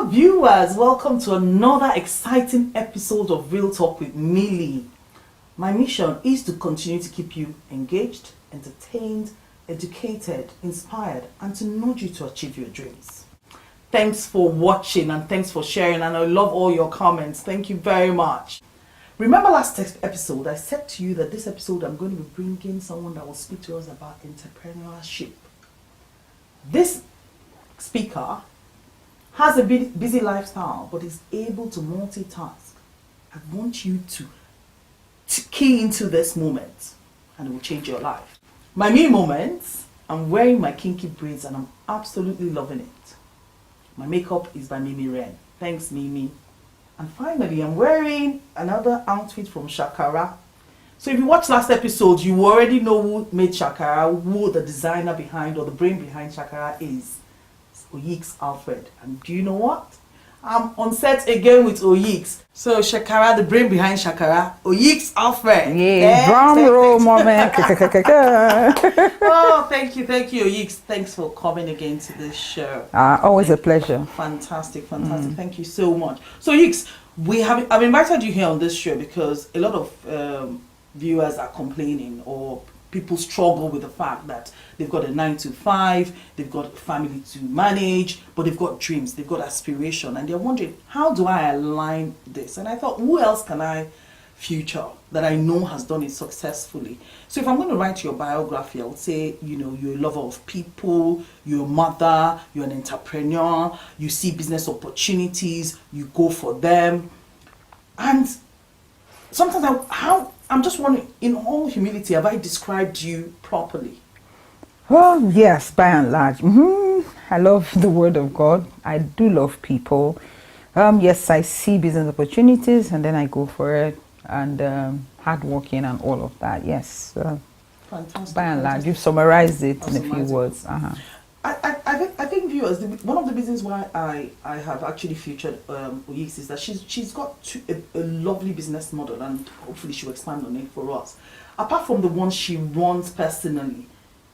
Hello viewers, welcome to another exciting episode of Real Talk with Millie. My mission is to continue to keep you engaged, entertained, educated, inspired, and to nudge you to achieve your dreams. Thanks for watching and thanks for sharing, and I love all your comments. Thank you very much. Remember last episode, I said to you that this episode I'm going to be bringing someone that will speak to us about entrepreneurship. This speaker has a busy lifestyle but is able to multitask. I want you to key into this moment and it will change your life. My me moments, I'm wearing my kinky braids and I'm absolutely loving it. My makeup is by Mimi Ren. Thanks Mimi. And finally, I'm wearing another outfit from Shakara. So if you watched last episode, you already know who made Shakara, who the designer behind or the brain behind Shakara is. It's Oyix Alfred. And do you know what? I'm on set again with Oyix. So Shakara, the brain behind Shakara, Oyix Alfred. Yeah, drum roll moment. Oh, thank you, Oyix. Thanks for coming again to this show. Always a pleasure. Fantastic. Thank you so much. So Oyix, I've invited you here on this show because a lot of viewers are complaining or people struggle with the fact that they've got a 9 to 5, they've got a family to manage, but they've got dreams, they've got aspiration, and they're wondering, how do I align this? And I thought, who else can I feature that I know has done it successfully? So if I'm going to write your biography, I would say, you're a lover of people, you're a mother, you're an entrepreneur, you see business opportunities, you go for them. And sometimes I'm just wondering, in all humility, have I described you properly? Well, yes, by and large. I love the word of God. I do love people. Yes, I see business opportunities and then I go for it, and hardworking and all of that. Yes. Fantastic. By and large, you've summarized it in a few words. I think viewers, one of the reasons why I have actually featured Oyix is that she's got a lovely business model, and hopefully she'll expand on it for us. Apart from the one she runs personally,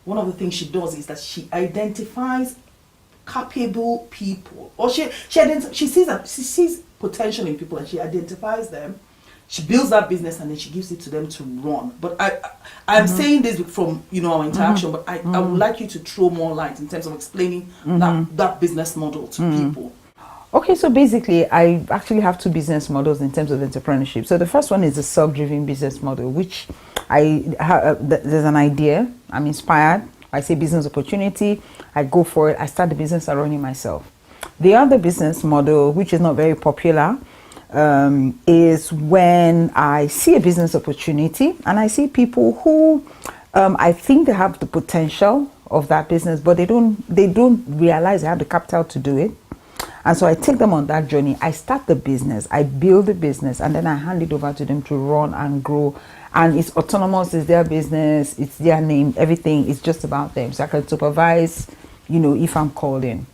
one of the things she does is that she identifies capable people, or she sees potential in people and she identifies them. She builds that business and then she gives it to them to run. But I'm saying this from our interaction, but I would like you to throw more light in terms of explaining that business model to people. Okay, so basically I actually have two business models in terms of entrepreneurship. So the first one is the self-driven business model, which there's an idea, I'm inspired, I see business opportunity, I go for it, I start the business, I run it myself. The other business model, which is not very popular, is when I see a business opportunity and I see people who I think they have the potential of that business, but they don't realize they have the capital to do it. And so I take them on that journey. I start the business, I build the business, and then I hand it over to them to run and grow. And it's autonomous, it's their business, it's their name, everything is just about them. So I can supervise, if I'm called in.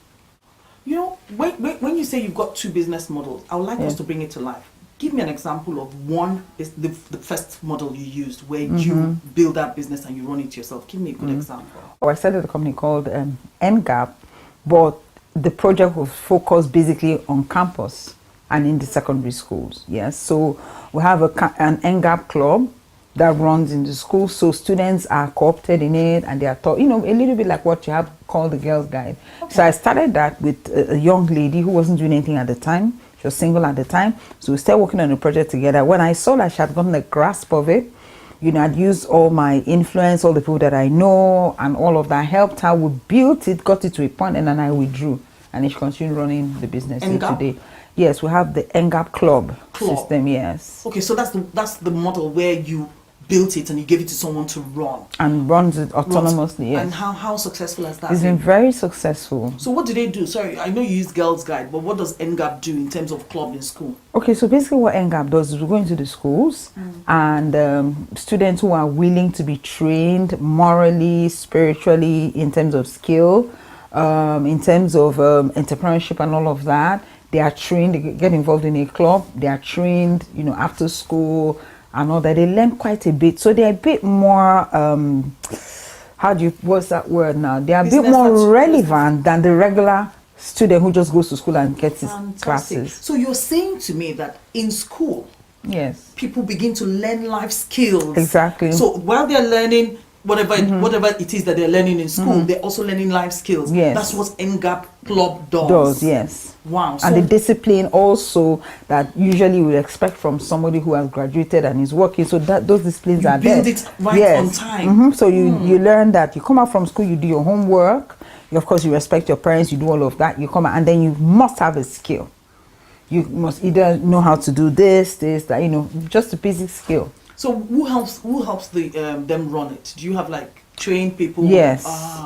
When you say you've got two business models, I would like us to bring it to life. Give me an example of one, the first model you used where you build that business and you run it yourself. Give me a good example. I started a company called NGAP, but the project was focused basically on campus and in the secondary schools. Yes, so we have an NGAP club that runs in the school, so students are co-opted in it and they are taught, a little bit like what you have called the Girls Guide. Okay. So I started that with a young lady who wasn't doing anything at the time. She was single at the time, so we started working on the project together. When I saw that she had gotten a grasp of it, I'd used all my influence, all the people that I know, and all of that helped her. We built it, got it to a point, and then I withdrew, and she continued running the business today. Yes, we have the NGAP club system. Yes. Okay, so that's the model where you built it and you gave it to someone to run. And runs it autonomously, yes. And how successful has that been? It's been very successful. So what do they do? Sorry, I know you use Girls Guide, but what does NGAP do in terms of club in school? Okay, so basically what NGAP does is we go into the schools and students who are willing to be trained morally, spiritually, in terms of skill, in terms of entrepreneurship and all of that, they are trained, they get involved in a club, they are trained, after school, and all that. They learn quite a bit, so they're a bit more what's that word now? They are a bit more relevant than the regular student who just goes to school and gets his Fantastic. classes. So you're saying to me that in school, Yes. people begin to learn life skills. Exactly. So while they're learning whatever it is that they're learning in school, they're also learning life skills. Yes. That's what NGAP Club does. Yes. Wow. And the discipline also that usually we expect from somebody who has graduated and is working. So that those disciplines you are build there. it right on time. So you learn that you come out from school, you do your homework. You, of course, you respect your parents. You do all of that. You come out, and then you must have a skill. You must either know how to do this, that, just a basic skill. So who helps the them run it? Do you have like trained people? Yes.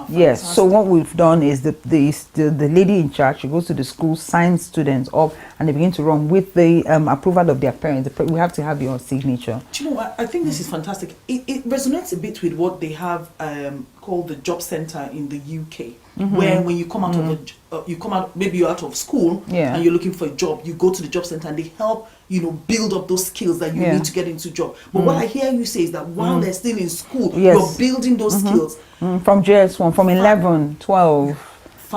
Yes. So fantastic. what we've done is the lady in charge, she goes to the school, signs students up, and they begin to run with the approval of their parents. We have to have your signature. Do you know what? I think this is fantastic. It resonates a bit with what they have called the job center in the UK, where when you come out maybe you're out of school and you're looking for a job, you go to the job center and they help build up those skills that you need to get into job. But what I hear you say is that while they're still in school, you're building those skills. From JS1, from 11, 12.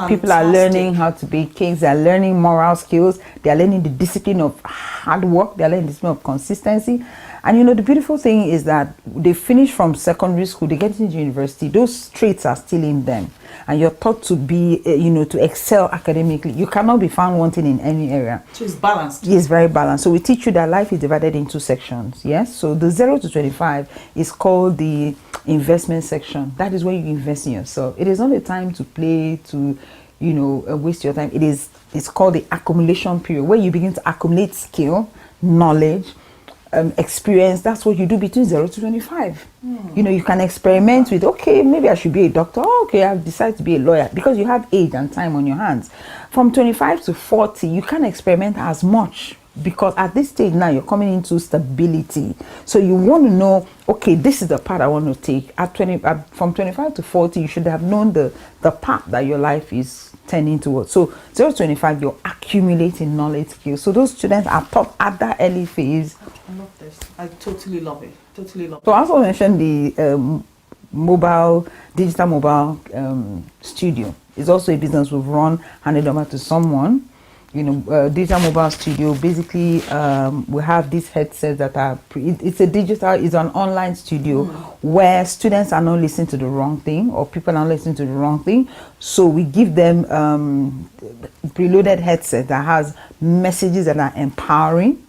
People are learning how to bake cakes. They're learning moral skills. They're learning the discipline of hard work. They're learning the discipline of consistency. And the beautiful thing is that they finish from secondary school, they get into university. Those traits are still in them, and you're taught to be, to excel academically. You cannot be found wanting in any area. So it's balanced. It's very balanced. So we teach you that life is divided into sections. Yes. So the 0 to 25 is called the investment section. That is where you invest in yourself. It is not a time to play, to waste your time. It's called the accumulation period, where you begin to accumulate skill, knowledge, experience. That's what you do between 0 to 25. You can experiment with, okay, maybe I should be a doctor. Oh, okay, I've decided to be a lawyer, because you have age and time on your hands. From 25 to 40, you can't experiment as much, because at this stage now you're coming into stability. So you want to know, okay, this is the path I want to take. From 25 to 40, you should have known the path that your life is tending towards. So 0 to 25, you're accumulating knowledge skills. So those students are taught at that early phase. I love this. I totally love it. So I also mentioned the digital mobile studio. It's also a business we've run, handed over to someone. Digital mobile studio, basically we have these headsets that are it's an online studio where students are not listening to the wrong thing, or people are not listening to the wrong thing. So we give them preloaded headset that has messages that are empowering.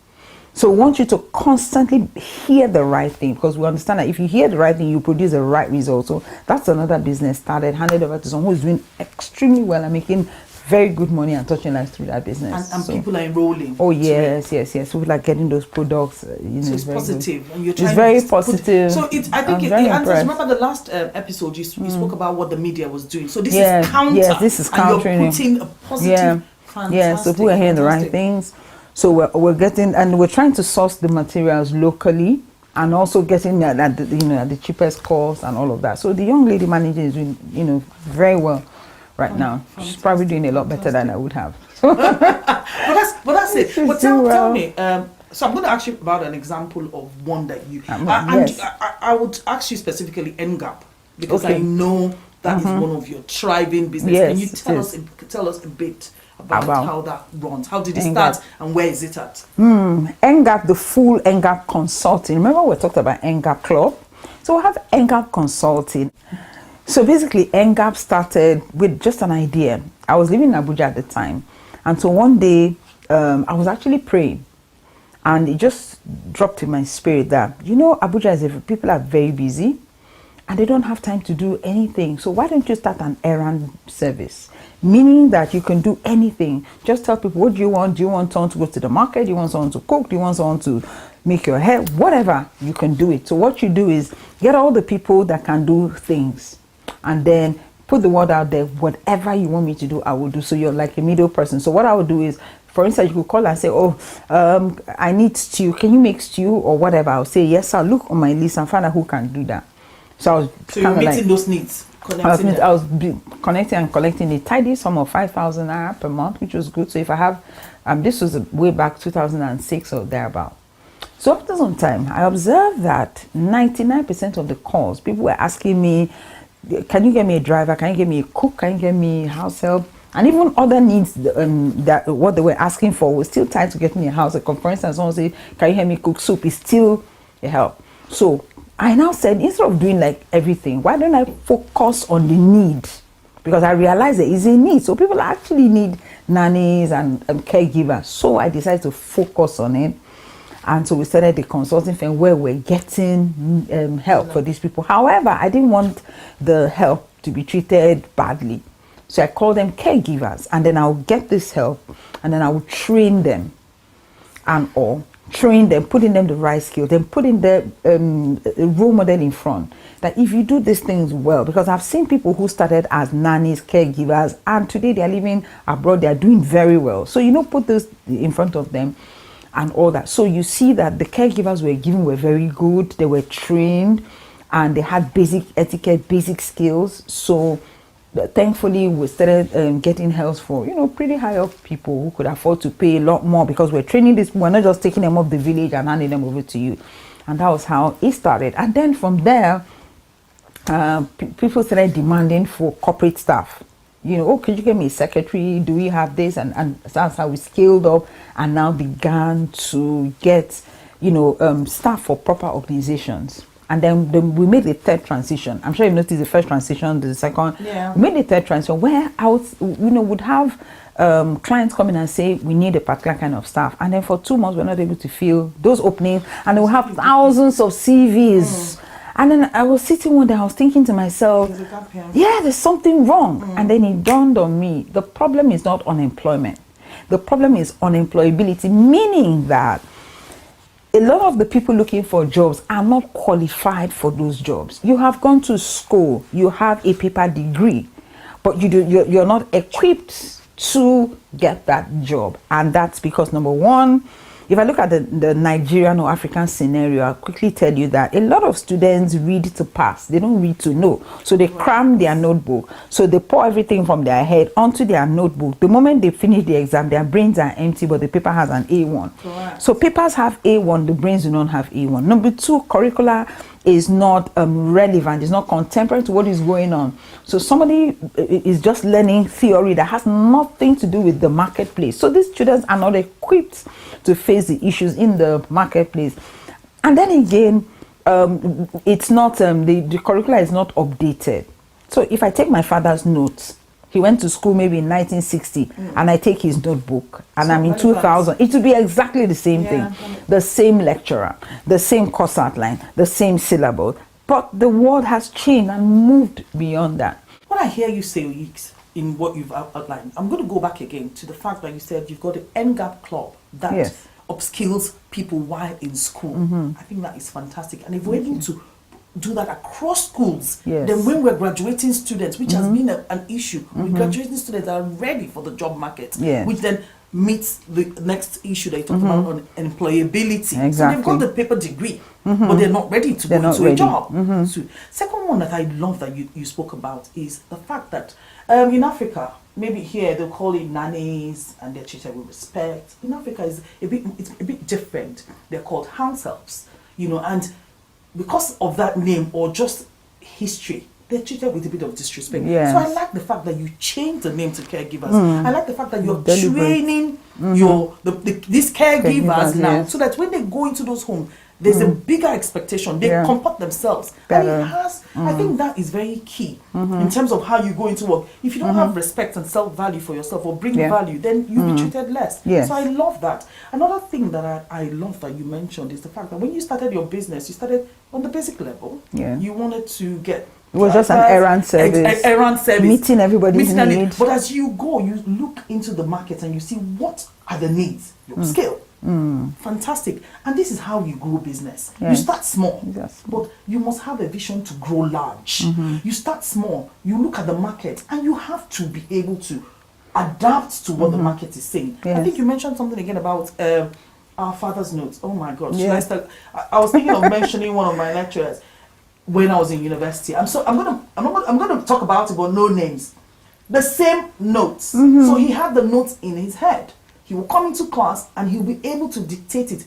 So we want you to constantly hear the right thing, because we understand that if you hear the right thing, you produce the right result. So that's another business started, handed over to someone who's doing extremely well and making very good money and touching lives through that business. And people are enrolling. Oh yes. So we like getting those products. So it's positive, and you're trying. It's very positive. So I think it answers. Remember the last episode you spoke about what the media was doing. So this is counter. Yes, this is countering. And you're putting a positive. Yeah. So people are hearing the right things. So we're getting, and we're trying to source the materials locally, and also getting at the cheapest cost and all of that. So the young lady managing is doing very well right now. She's probably doing a lot better than I would have. but that's it. But tell me. So I'm going to ask you about an example of one that you. Yes. I would ask you specifically NGAP, because I know that is one of your thriving business. Yes, Can you tell us a bit about how that runs? How did it NGAP. start, and where is it at? NGAP, the full NGAP consulting. Remember we talked about NGAP Club? So we have NGAP consulting. So basically NGAP started with just an idea. I was living in Abuja at the time. And so one day I was actually praying, and it just dropped in my spirit that, Abuja people are very busy and they don't have time to do anything. So why don't you start an errand service? Meaning that you can do anything. Just tell people, what do you want? Do you want someone to go to the market? Do you want someone to cook? Do you want someone to make your hair? Whatever, you can do it. So what you do is get all the people that can do things, and then put the word out there. Whatever you want me to do, I will do. So you're like a middle person. So what I would do is, for instance, you could call and say, I need stew. Can you make stew or whatever? I'll say, yes, I'll look on my list and find out who can do that. So you're meeting those needs. I was connecting and collecting a tidy sum of 5,000 naira per month, which was good. So if I have, this was way back 2006 or thereabout. So after some time, I observed that 99% of the calls, people were asking me, can you get me a driver? Can you get me a cook? Can you get me house help? And even other needs that what they were asking for was still tied to getting a house. Like, for instance, someone say, "Can you help me cook soup?" Is still a help. So I now said, instead of doing like everything, why don't I focus on the need? Because I realized there is a need. So people actually need nannies and caregivers. So I decided to focus on it. And so we started the consulting firm where we're getting help for these people. However, I didn't want the help to be treated badly. So I call them caregivers, and then I'll get this help, and then I will train them and all. Train them, putting them the right skill, then putting the role model in front. That if you do these things well, because I've seen people who started as nannies, caregivers, and today they are living abroad, they are doing very well. So, put this in front of them and all that. So you see that the caregivers we're given were very good, they were trained, and they had basic etiquette, basic skills. So thankfully we started getting help for pretty high up people who could afford to pay a lot more, because we're training this, we're not just taking them off the village and handing them over to you. And that was how it started. And then from there, people started demanding for corporate staff. Oh, could you get me a secretary? Do we have this? And that's how we scaled up and now began to get staff for proper organizations. And then we made the third transition. I'm sure you've noticed the first transition, the second. Yeah. We made the third transition where I would have clients come in and say, we need a particular kind of staff. And then for 2 months, we're not able to fill those openings. And we'll have thousands of CVs. And then I was sitting one day, I was thinking to myself, there's something wrong. And then it dawned on me, the problem is not unemployment. The problem is unemployability, meaning that a lot of the people looking for jobs are not qualified for those jobs. You have gone to school, you have a paper degree, but you're not equipped to get that job. And that's because, number one, if I look at the Nigerian or African scenario, I'll quickly tell you that a lot of students read to pass. They don't read to know. So they cram their notebook. So they pour everything from their head onto their notebook. The moment they finish the exam, their brains are empty, but the paper has an A1. Correct. So papers have A1, the brains do not have A1. Number two, curricula is not relevant, it's not contemporary to what is going on. So somebody is just learning theory that has nothing to do with the marketplace. So these students are not equipped to face the issues in the marketplace. And then again, it's not, the curricula is not updated. So if I take my father's notes, he went to school maybe in 1960, and I take his notebook, and I'm in 2000. It will be exactly the same thing. The same lecturer, the same course outline, the same syllable. But the world has changed and moved beyond that. What I hear you say, Weeks, in what you've outlined, I'm going to go back again to the fact that you said you've got the NGAP club that upskills people while in school. I think that is fantastic. And if we're able to do that across schools, then when we're graduating students, which has been an issue, graduating students are ready for the job market, which then meets the next issue that you talked about on employability. Exactly. So they've got the paper degree, but they're not ready to go into a job. So, second one that I love that you spoke about is the fact that in Africa, maybe here they'll call it nannies and they're treated with respect. In Africa, it's a bit different. They're called house helps, and because of that name or just history, they're treated with a bit of disrespect. So I like the fact that you changed the name to caregivers. I like the fact that you're training these caregivers now, so that when they go into those homes, there's a bigger expectation. They comport themselves better. And it has, I think that is very key in terms of how you go into work. If you don't have respect and self-value for yourself or bring value, then you'll be treated less. So I love that. Another thing that I love that you mentioned is the fact that when you started your business, you started on the basic level. You wanted to get... It was just an errand service. Meeting everybody's needs. But as you go, you look into the market and you see what are the needs. Your skill. Fantastic. And this is how you grow business. You start small, but you must have a vision to grow large. You start small, you look at the market, and you have to be able to adapt to what the market is saying. I think you mentioned something again about our father's notes. Oh my God. I was thinking of mentioning one of my lecturers when I was in university. I'm gonna talk about it, but no names. The same notes. So he had the notes in his head. He will come into class and he'll be able to dictate it.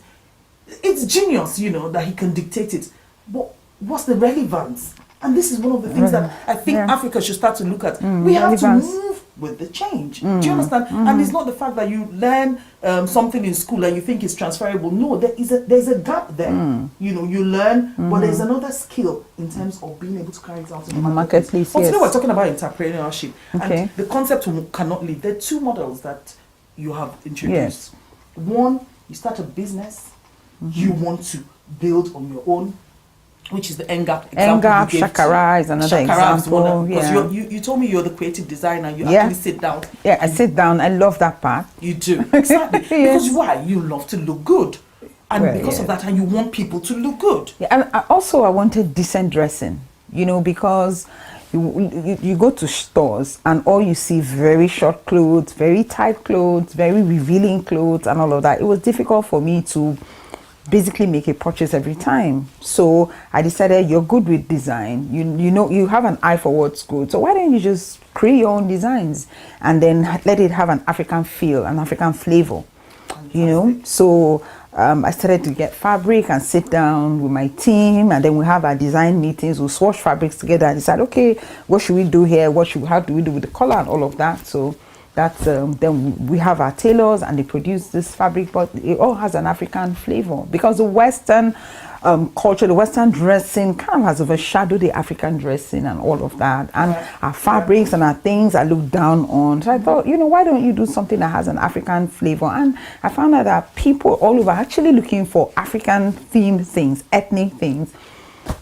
It's genius, that he can dictate it. But what's the relevance? And this is one of the things that I think Africa should start to look at. We have to move with the change. Do you understand? And it's not the fact that you learn something in school and you think it's transferable. No, there's a gap there. You know, you learn, but there's another skill in terms of being able to carry it out in the marketplace. But today we're talking about entrepreneurship, and the concept cannot live. There are two models that you have introduced. One, you start a business, you want to build on your own, which is the NGAP example. NGAP, Shakara is another example. Because you told me you're the creative designer. You actually sit down. Yeah, I sit down. I love that part. You do. Exactly. Because why? You love to look good. And because of that, and you want people to look good. Yeah, and I wanted decent dressing, you know, because you go to stores and all you see very short clothes, very tight clothes, very revealing clothes and all of that. It was difficult for me to basically make a purchase every time. So I decided, you're good with design, you know, you have an eye for what's good, so why don't you just create your own designs and then let it have an African feel, an African flavor. Fantastic. You know. So I started to get fabric and sit down with my team, and then we have our design meetings. We'll swatch fabrics together and decide, okay, what should we do here, how do we do with the color and all of that. So that's then we have our tailors and they produce this fabric, but it all has an African flavor, because the Western culture, the Western dressing kind of has overshadowed the African dressing and all of that, and our fabrics and our things are looked down on. So I thought, you know, why don't you do something that has an African flavor? And I found out that people all over are actually looking for African themed things, ethnic things,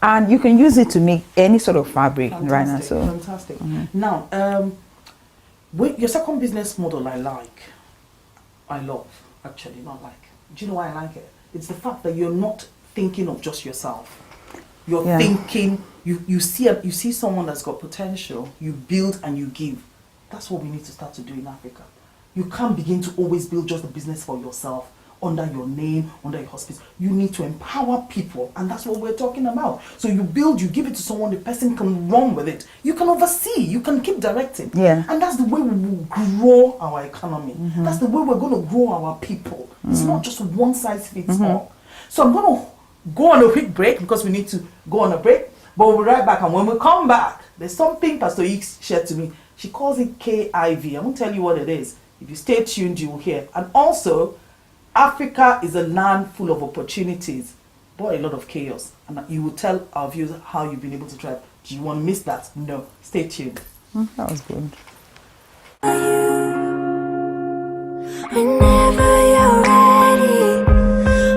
and you can use it to make any sort of fabric. Fantastic, right now. So fantastic. Now, your second business model, I love, actually, not like. Do you know why I like it? It's the fact that you're not thinking of just yourself. You're thinking, you see someone that's got potential, you build and you give. That's what we need to start to do in Africa. You can't begin to always build just a business for yourself, under your name, under your hospice. You need to empower people, and that's what we're talking about. So you build, you give it to someone, the person can run with it. You can oversee, you can keep directing. And that's the way we will grow our economy. That's the way we're going to grow our people. It's not just one size fits all. So I'm going to go on a quick break, because we need to go on a break, but we'll be right back. And when we come back, there's something Pastor X shared to me. She calls it KIV. I won't tell you what it is. If you stay tuned, you will hear. And also, Africa is a land full of opportunities, but a lot of chaos. And you will tell our viewers how you've been able to thrive. Do you want to miss that? No. Stay tuned. That was good. Whenever you're ready,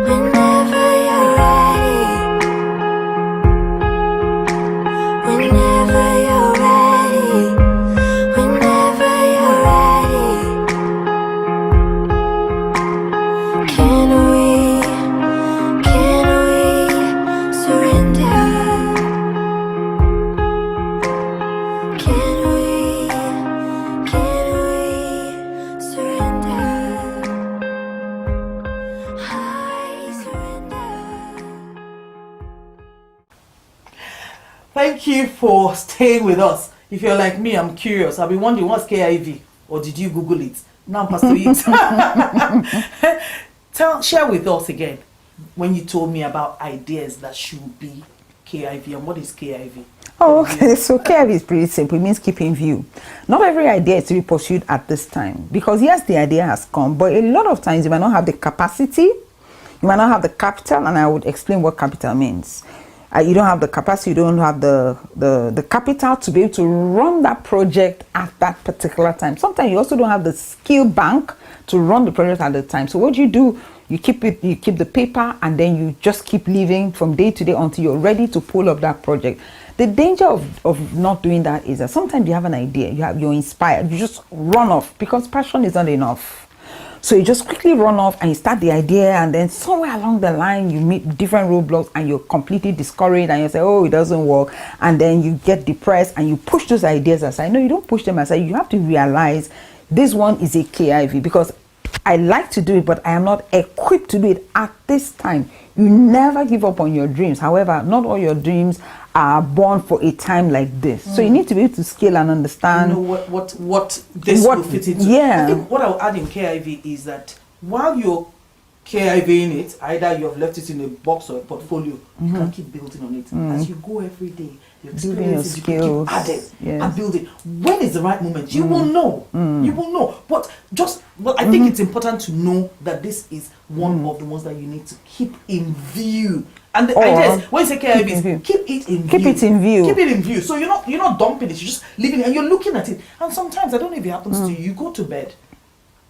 whenever you're ready, whenever you're ready, whenever you're ready. Can we surrender? Can we surrender? I surrender. Thank you for staying with us. If you're like me, I'm curious. I'll be wondering, what's KIV? Or did you Google it? Now, Pastor X. Share with us again when you told me about ideas that should be KIV, and what is KIV? Oh, okay. So KIV is pretty simple. It means keep in view. Not every idea is to be pursued at this time, because yes, the idea has come, but a lot of times you might not have the capacity, you might not have the capital, and I would explain what capital means. You don't have the capacity, you don't have the capital to be able to run that project at that particular time. Sometimes you also don't have the skill bank to run the project at the time. So what do, you keep the paper, and then you just keep living from day to day until you're ready to pull up that project. The danger of not doing that is that sometimes you have an idea, you're inspired, you just run off, because passion is not enough. So you just quickly run off and you start the idea, and then somewhere along the line you meet different roadblocks and you're completely discouraged, and you say, oh, it doesn't work, and then you get depressed and you push those ideas aside. No, you don't push them aside. You have to realize this one is a KIV, because I like to do it, but I am not equipped to do it at this time. You never give up on your dreams. However, not all your dreams are born for a time like this. So you need to be able to scale and understand. You know what this will fit into. Yeah. I think what I'll add in KIV is that while you're KIV in it, either you have left it in a box or a portfolio, you can keep building on it. As you go every day, your Building your experiences, you can skills. keep adding Yes. and building. When is the right moment? You will know. You will know. But I think it's important to know that this is one of the ones that you need to keep in view. And the Or idea is, when you say KIV, keep in view. keep it in Keep view. it in view. Keep it in view. So you're not dumping it. You're just leaving it and you're looking at it. And sometimes, I don't know if it happens to you, you go to bed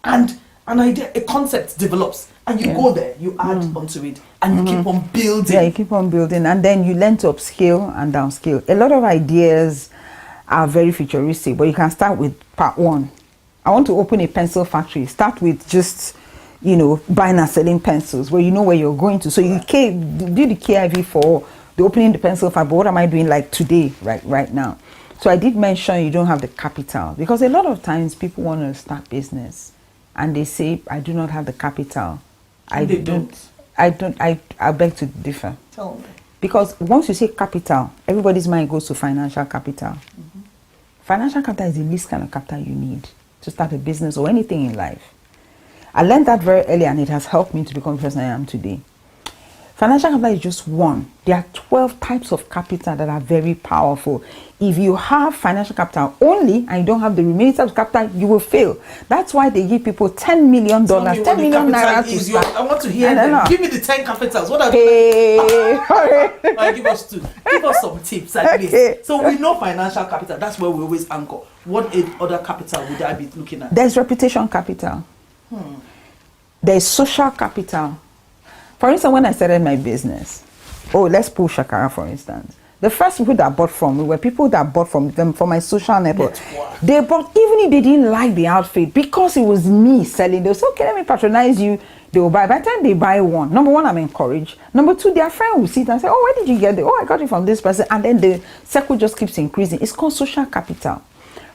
and an idea, a concept develops, and you go there, you add onto it, and you keep on building. Yeah, you keep on building, and then you learn to upscale and downscale. A lot of ideas are very futuristic, but you can start with part one. I want to open a pencil factory. Start with just, buying and selling pencils, where you know where you're going to. So you do the KIV for the opening the pencil factory. But what am I doing like today, right now? So I did mention you don't have the capital, because a lot of times people want to start business and they say, I do not have the capital. I beg to differ. Tell me. Because once you say capital, everybody's mind goes to financial capital. Financial capital is the least kind of capital you need to start a business or anything in life. I learned that very early, and it has helped me to become the person I am today. Financial capital is just one. There are 12 types of capital that are very powerful. If you have financial capital only and you don't have the remaining types of capital, you will fail. That's why they give people $10 million, Tell me 10 what the million capital naira to is. start. I want to hear I don't them. know. Give me the 10 capitals. What are Hey. Alright, give us two. Give us some tips at least. Okay. So we know financial capital. That's where we always anchor. What other capital would I be looking at? There's reputation capital. There's social capital. For instance, when I started my business, let's pull Shakara for instance. The first people that bought from me were people that bought from them for my social network. Network. They bought even if they didn't like the outfit, because it was me selling. They would say, okay, let me patronize you. They will buy. By the time they buy one, number one, I'm encouraged. Number two, their friend will sit and say, oh, where did you get it? Oh, I got it from this person. And then the circle just keeps increasing. It's called social capital.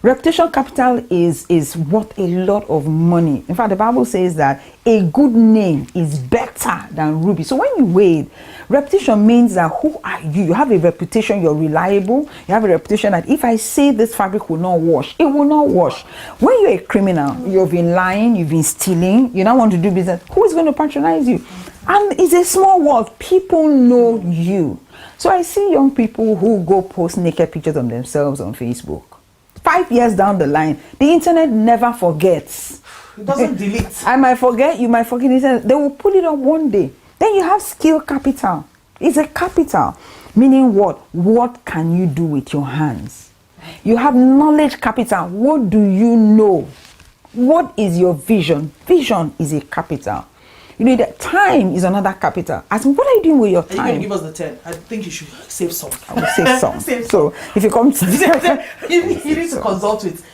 Reputation capital is worth a lot of money. In fact, the Bible says that a good name is better than ruby. So when you weigh it, reputation means that who are you? You have a reputation, you're reliable. You have a reputation that if I say this fabric will not wash, it will not wash. When you're a criminal, you've been lying, you've been stealing, you don't want to do business, who is going to patronize you? And it's a small world. People know you. So I see young people who go post naked pictures of themselves on Facebook. 5 years down the line, the internet never forgets. It doesn't delete. I might forget, you might forget it. They will put it up one day. Then you have skill capital. It's a capital. Meaning what? What can you do with your hands? You have knowledge capital. What do you know? What is your vision? Vision is a capital. That time is another capital. As in, what are you doing with your Are you going to time? give us the 10? I think you should save some. I will save some. Save So if you come to you need to consult with.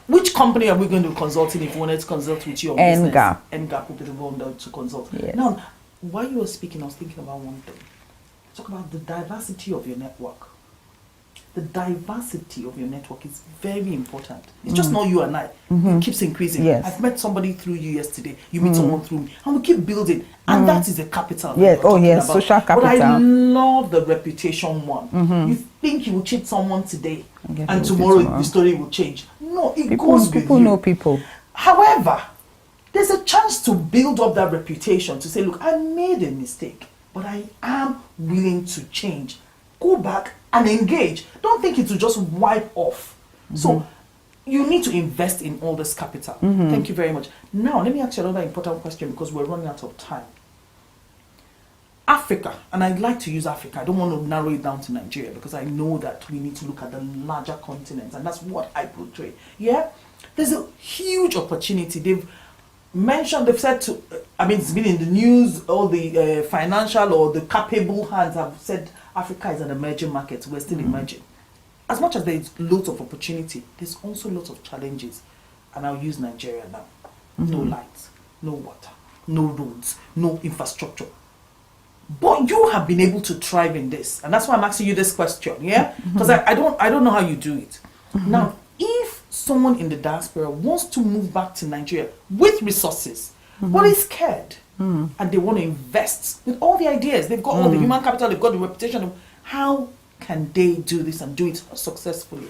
Which company are we going to consult in if we wanted to consult with you on business? NGAP. NGAP will be the one to consult. Yes. Now, while you were speaking, I was thinking about one thing. Talk about the diversity of your network. The diversity of your network is very important. It's just not you and I. It keeps increasing. Yes. I've met somebody through you yesterday. You meet someone through me. And we keep building. And that is a capital. that Yes. you're Oh, talking yes. about. Social But I capital. love the reputation one. You think you will cheat someone today Okay, and will be tomorrow tomorrow. the story will change. No, it People goes with you. know people. However, there's a chance to build up that reputation to say, look, I made a mistake, but I am willing to change. Go back and engage. Don't think it will just wipe off. So you need to invest in all this capital. Thank you very much. Now, let me ask you another important question because we're running out of time. Africa, and I'd like to use Africa. I don't want to narrow it down to Nigeria because I know that we need to look at the larger continent, and that's what I portray. Yeah? There's a huge opportunity. They've said to, it's been in the news, all the financial or the capable hands have said Africa is an emerging market. We're still emerging. As much as there's loads of opportunity, there's also lots of challenges. And I'll use Nigeria now. No lights, no water, no roads, no infrastructure. But you have been able to thrive in this. And that's why I'm asking you this question, yeah? Because I don't know how you do it. Now, if someone in the diaspora wants to move back to Nigeria with resources, but is scared, and they want to invest with all the ideas, they've got all the human capital, they've got the reputation, how can they do this and do it successfully?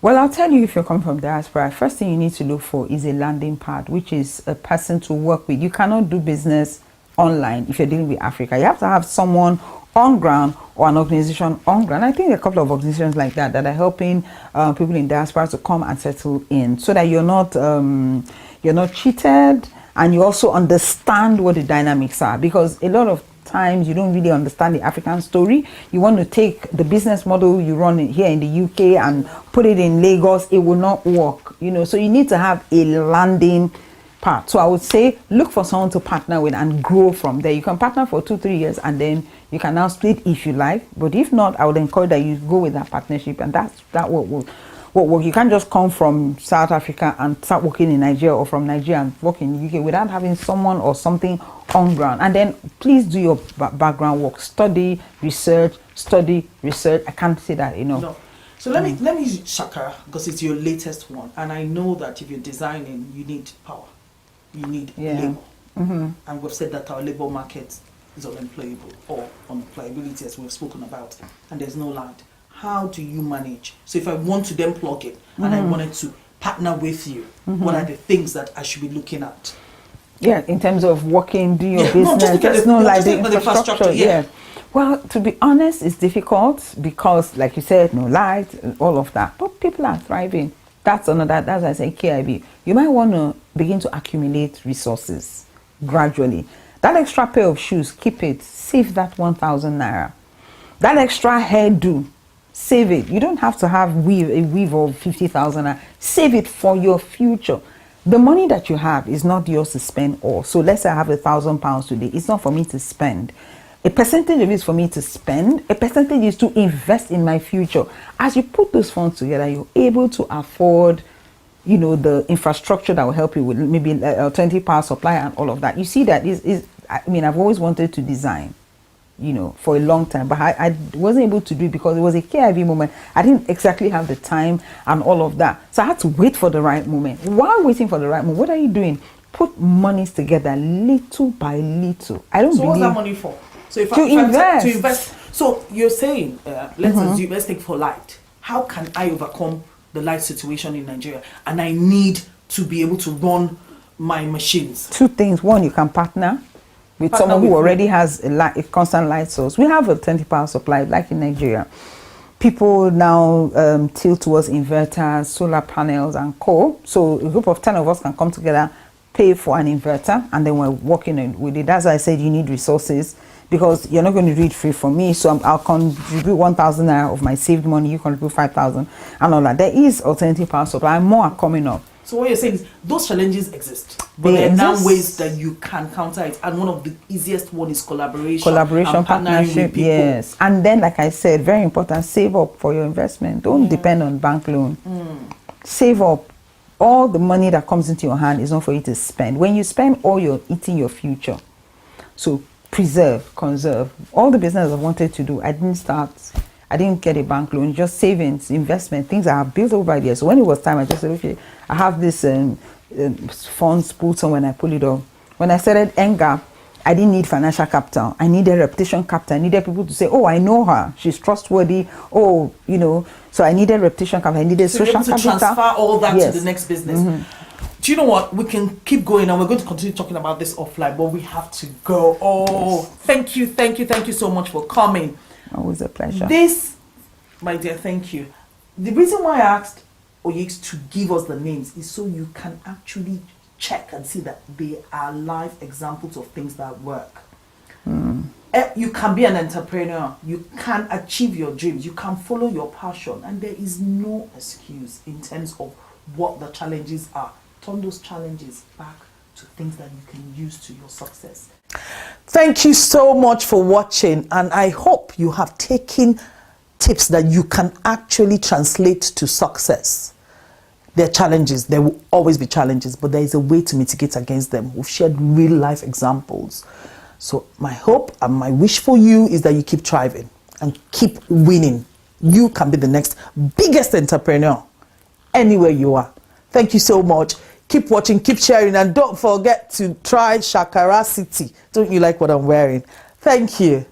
Well, I'll tell you, if you're coming from diaspora, first thing you need to look for is a landing pad, which is a person to work with. You cannot do business online if you're dealing with Africa. You have to have someone on ground or an organization on ground. I think there are a couple of organizations like that that are helping people in diaspora to come and settle in, so that you're not cheated, and you also understand what the dynamics are, because a lot of times you don't really understand the African story. You want to take the business model you run here in the UK and put it in Lagos, it will not work, so you need to have a landing part. So I would say look for someone to partner with and grow from there. You can partner for 2-3 years and then you can now split if you like, but if not, I would encourage that you go with that partnership, and that what work. You can't just come from South Africa and start working in Nigeria, or from Nigeria and work in the UK without having someone or something on ground. And then please do your background work, study, research. I can't say that enough. No. So let me use Shakara, because it's your latest one, and I know that if you're designing, you need power, you need labor, and we've said that our labor market is unemployable, or unemployability, as we've spoken about, and there's no land. How do you manage? So if I want to then plug it and I wanted to partner with you, what are the things that I should be looking at? Yeah, in terms of working, do your business, no, just there's no like the infrastructure. Yeah. Well, to be honest, it's difficult because, like you said, no light, all of that. But people are thriving. That's another, that's why I say KIB. You might want to begin to accumulate resources gradually. That extra pair of shoes, keep it. Save that 1,000 naira. That extra hairdo, save it. You don't have to have a weave of 50,000. Save it for your future. The money that you have is not yours to spend all. So let's say I have £1,000 today. It's not for me to spend. A percentage of it is for me to spend. A percentage is to invest in my future. As you put those funds together, you're able to afford, the infrastructure that will help you with maybe alternative power supply and all of that. You see that I've always wanted to design, for a long time, but I wasn't able to do it because it was a KIV moment. I didn't exactly have the time and all of that. So I had to wait for the right moment. While waiting for the right moment, what are you doing? Put monies together little by little. So what's that money for? So if to invest. So you're saying, let's take for light. How can I overcome the light situation in Nigeria? And I need to be able to run my machines. Two things. One, you can partner with someone who already has a constant light source. We have a 20 power supply, like in Nigeria. People now tilt towards inverters, solar panels, and co. So a group of 10 of us can come together, pay for an inverter, and then we're working with it. That's why I said you need resources, because you're not going to do it free for me. So I'll contribute 1,000 naira of my saved money. You contribute 5,000 and all that. There is alternative power supply, and more are coming up. So what you're saying is those challenges exist, but there are now ways that you can counter it, and one of the easiest one is collaboration, partnership, yes. And then, like I said, very important, save up for your investment. Don't depend on bank loan. Save up. All the money that comes into your hand is not for you to spend. When you spend all, you're eating your future. So preserve, conserve. All the business I wanted to do, I didn't get a bank loan, just savings, investment, things I have built over the years. So when it was time, I just said, okay, I have this funds pulled somewhere and I pull it off. When I started NGAP, I didn't need financial capital. I needed reputation capital. I needed people to say, oh, I know her. She's trustworthy. Oh, so I needed reputation capital. I needed social capital. To transfer all that to the next business. Do you know what? We can keep going, and we're going to continue talking about this offline, but we have to go. Oh, thank you so much for coming. Always a pleasure. This, my dear, thank you. The reason why I asked Oyeks to give us the names is so you can actually check and see that they are live examples of things that work. You can be an entrepreneur. You can achieve your dreams. You can follow your passion, and there is no excuse in terms of what the challenges are. Turn those challenges back to things that you can use to your success. Thank you so much for watching, and I hope you have taken tips that you can actually translate to success. There are challenges, there will always be challenges, but there is a way to mitigate against them. We've shared real life examples. So my hope and my wish for you is that you keep thriving and keep winning. You can be the next biggest entrepreneur anywhere you are. Thank you so much. Keep watching, keep sharing, and don't forget to try Shakara City. Don't you like what I'm wearing? Thank you.